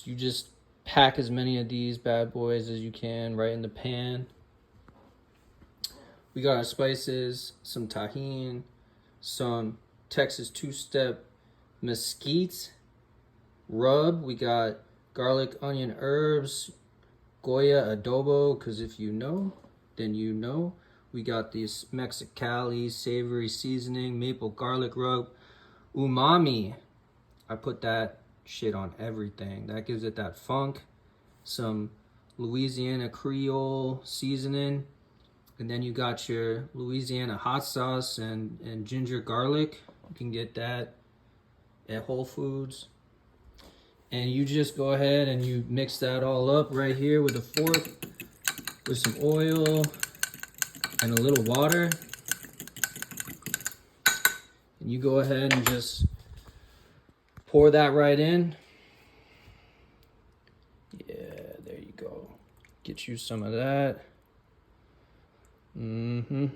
you just pack as many of these bad boys as you can right in the pan. We got our spices, some tahini, some Texas two-step mesquite rub. We got garlic, onion, herbs, Goya adobo, because if you know, then you know. We got this Mexicali savory seasoning, maple garlic rub, umami. I put that shit on everything. That gives it that funk. Some Louisiana Creole seasoning. And then you got your Louisiana hot sauce and ginger garlic. You can get that at Whole Foods. And you just go ahead and you mix that all up right here with a fork with some oil and a little water. And you go ahead and just pour that right in. Yeah, there you go. Get you some of that. And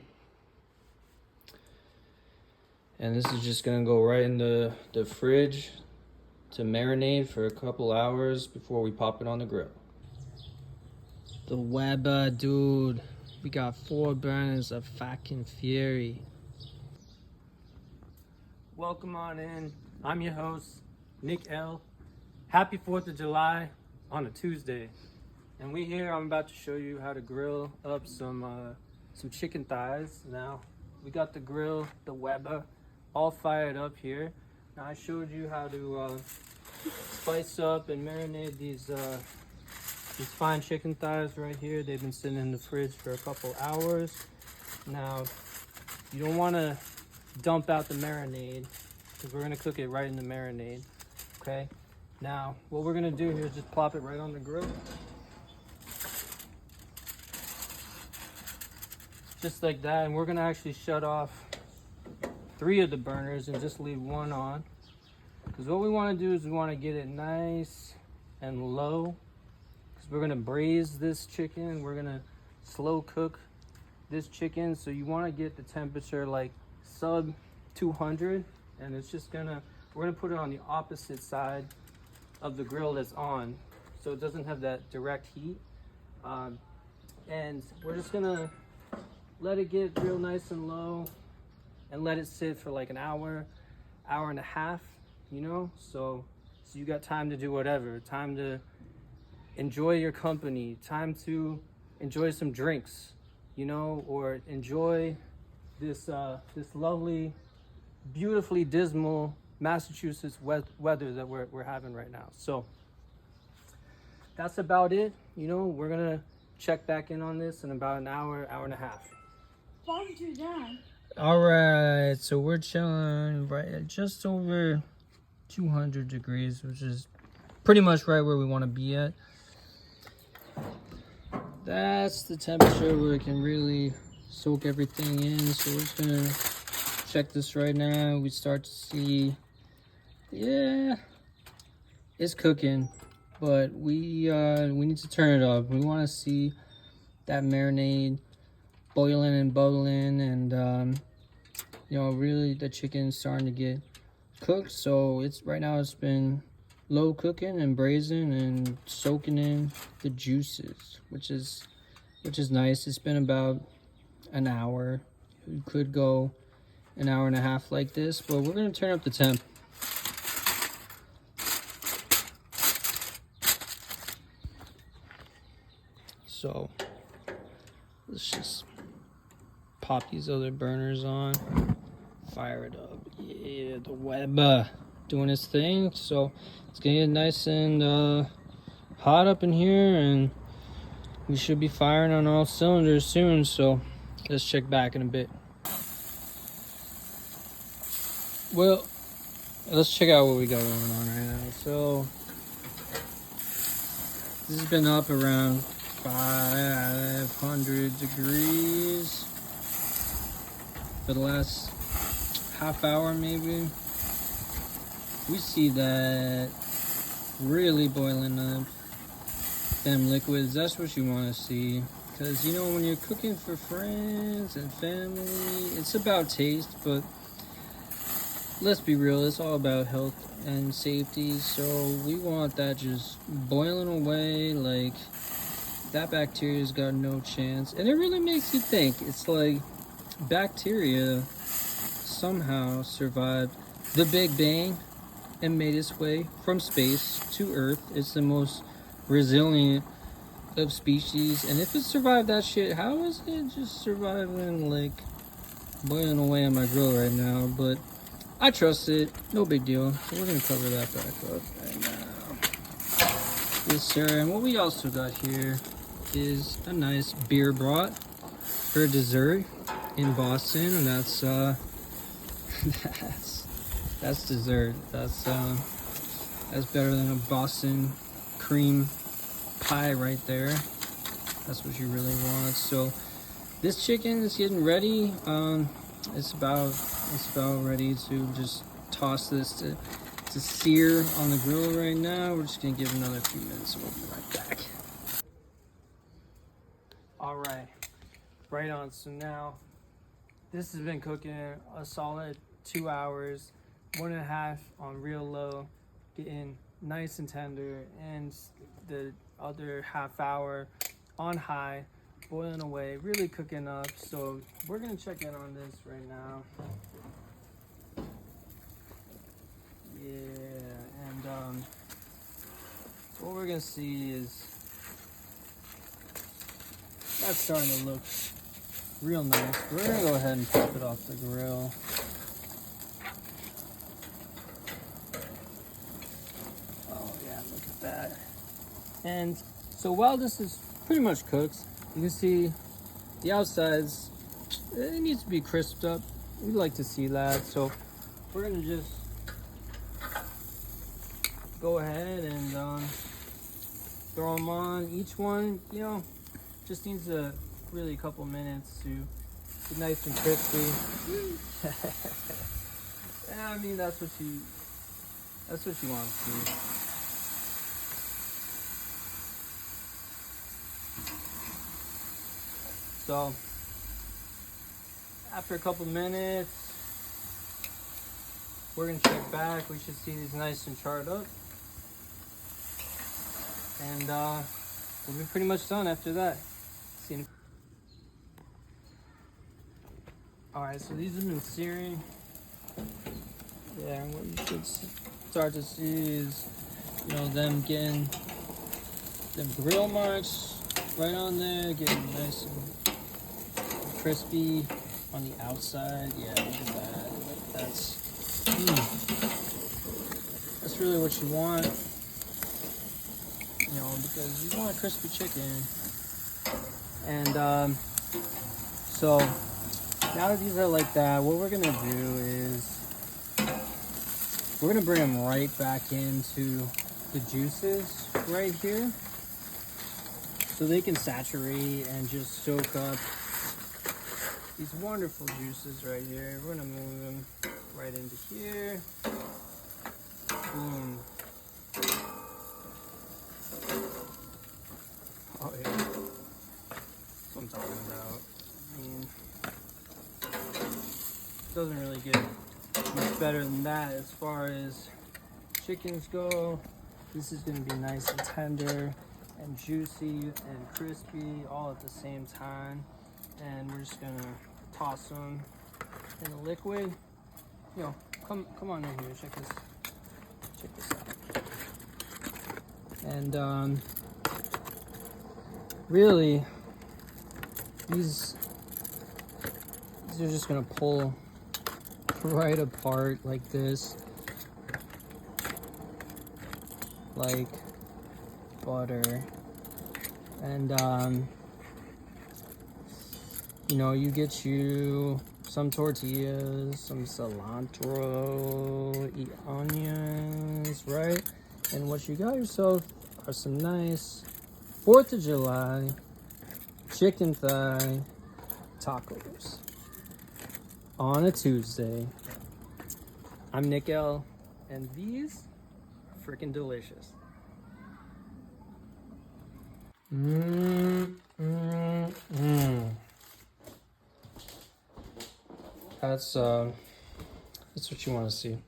this is just gonna go right in the fridge to marinate for a couple hours before we pop it on the grill. The Weber, dude. We got 4 burners of fucking fury. Welcome on in. I'm your host, Nick L. Happy 4th of July on a Tuesday. And I'm about to show you how to grill up some chicken thighs. Now, we got the grill, the Weber, all fired up here. Now, I showed you how to spice up and marinate these fine chicken thighs right here. They've been sitting in the fridge for a couple hours. Now, you don't want to dump out the marinade because we're going to cook it right in the marinade, okay? Now, what we're going to do here is just plop it right on the grill. Just like that, and we're going to actually shut off 3 of the burners and just leave 1 on. Because what we want to do is we want to get it nice and low. Because we're going to braise this chicken. We're going to slow cook this chicken. So you want to get the temperature like sub 200. And it's just we're going to put it on the opposite side of the grill that's on. So it doesn't have that direct heat. And we're just going to let it get real nice and low and let it sit for like an hour and a half, you know? So you got time to do whatever, time to enjoy your company, time to enjoy some drinks, you know, or enjoy this lovely, beautifully dismal Massachusetts weather that we're having right now. So that's about it. You know, we're gonna check back in on this in about an hour and a half. All right, so we're chilling right at just over 200 degrees, which is pretty much right where we want to be at. That's the temperature where it can really soak everything in. So we're just gonna check this right now. We start to see, yeah, it's cooking, but we need to turn it up. We want to see that marinade boiling and bubbling, and you know, really the chicken's starting to get cooked. So right now it's been low cooking and braising and soaking in the juices, which is nice. It's been about an hour. We could go an hour and a half like this, but we're gonna turn up the temp. So let's just pop these other burners on, fire it up. Yeah, the Weber doing its thing. So it's gonna get nice and hot up in here, and we should be firing on all cylinders soon. So let's check back in a bit. Well, let's check out what we got going on right now. So this has been up around 500 degrees for the last half hour maybe. We see that really boiling up them liquids. That's what you want to see, because you know, when you're cooking for friends and family, it's about taste, but let's be real, it's all about health and safety. So we want that just boiling away. Like, that bacteria's got no chance. And it really makes you think. It's like bacteria somehow survived the Big Bang and made its way from space to Earth. It's the most resilient of species. And if it survived that shit, how is it just surviving, like, boiling away on my grill right now? But I trust it. No big deal. So we're gonna cover that back up right now. Yes, sir. And what we also got here is a nice beer brat for dessert in Boston, and that's that's dessert. That's better than a Boston cream pie right there. That's what you really want. So this chicken is getting ready. It's about ready to just toss this to sear on the grill right now. We're just gonna give it another few minutes and we'll be right back. All right on. So now this has been cooking a solid 2 hours, 1.5 on real low, getting nice and tender, and the other half hour on high, boiling away, really cooking up. So we're gonna check in on this right now. Yeah, and what we're gonna see is that's starting to look real nice. We're gonna go ahead and pop it off the grill. Oh yeah, look at that. And so while this is pretty much cooked, you can see the outsides, it needs to be crisped up. We'd like to see that. So we're gonna just go ahead and throw them on. Each one, you know, just needs really a couple minutes to get nice and crispy. Yeah, I mean, that's what you want to see. So after a couple minutes, we're gonna check back. We should see these nice and charred up, and we'll be pretty much done after that. See you. All right, so these have been searing. Yeah, and what you should start to see is, you know, them getting them grill marks right on there, getting nice and crispy on the outside. Yeah, look at that. That's really what you want, you know, because you want a crispy chicken. And so now that these are like that, what we're gonna do is we're gonna bring them right back into the juices right here, so they can saturate and just soak up these wonderful juices right here. We're gonna move them right into here. Boom. Oh yeah, that's what I'm talking about. I mean, it doesn't really get much better than that as far as chickens go. This is gonna be nice and tender and juicy and crispy all at the same time. And we're just gonna toss them in the liquid. You know, come on in here, check this out. And really, these are just gonna pull right apart like this, like butter. And you know, you get you some tortillas, some cilantro, eat onions, right? And what you got yourself are some nice 4th of July chicken thigh tacos on a Tuesday. I'm Nick L, and these are freaking delicious. That's That's what you want to see.